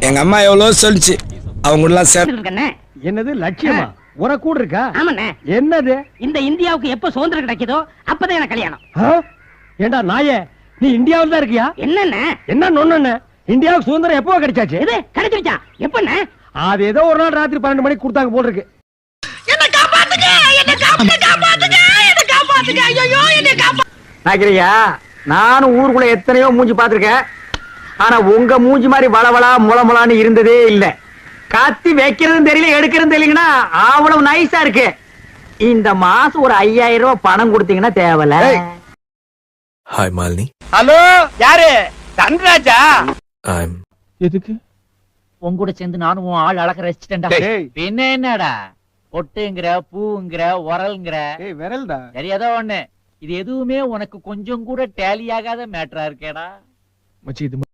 எங்க அம்மா எவ்வளவு சொல்லிச்சு அவங்க எல்லாம் சேர்ந்து. என்னது லட்சியமா உனக்கு கூட இருக்கா? ஆமாண்ணே. என்னது? இந்த இந்தியாவுக்கு எப்ப சுதந்திரம் கிடைக்குதோ அப்பதான் எனக்கு கல்யாணம். ஏண்டா நாயே, நீ இந்தியாவில் தான் இருக்கியா? என்னண்ணே என்ன நொண்ணு? இந்தியாவுக்கு சுதந்திரம் எப்போ கிடைச்சாச்சு? இது கிடைச்சிருச்சா? எப்பண்ணே? அது ஏதோ ஒரு நாள் ராத்திரி 12 மணிக்கு கொடுத்தாங்க போல இருக்கு. என்ன காப்பாத்துங்க, என்ன காப்பாத்துங்க, என்ன காப்பாத்துங்க, ஐயோ என்ன நாக்கிரியா, நானும் ஊருக்குள்ள எத்தனையோ மூஞ்சி பாத்திருக்கேன். ஆனா உங்க மூஞ்சி மாதிரி வளவளா முளமுளான்னு இருந்ததே இல்ல. கத்தி வைக்கிறதும் தெரியல, எடுக்கிறதும் தெரியலங்கன்னா அவ்வளவு நைஸா இருக்கு. இந்த மாசம் ஒரு 5000 ரூபாய் பணம் கொடுத்தீங்கன்னா தேவல. ஹாய் மாலினி. ஹலோ, யாரு? தன்ராஜா. எதுக்கு உன் கூட சேர்ந்து நானும் உன் ஆள் அழக ரசிச்சிட்டேன்டா. பின்ன என்னடா, பொட்டுங்கிற பூங்கிற உரல்ங்கிற விரல்டா தெரியாதோ ஒண்ணு. இது எதுவுமே உனக்கு கொஞ்சம் கூட டேலி ஆகாத மேட்டரா இருக்கேடா. மச்சி இது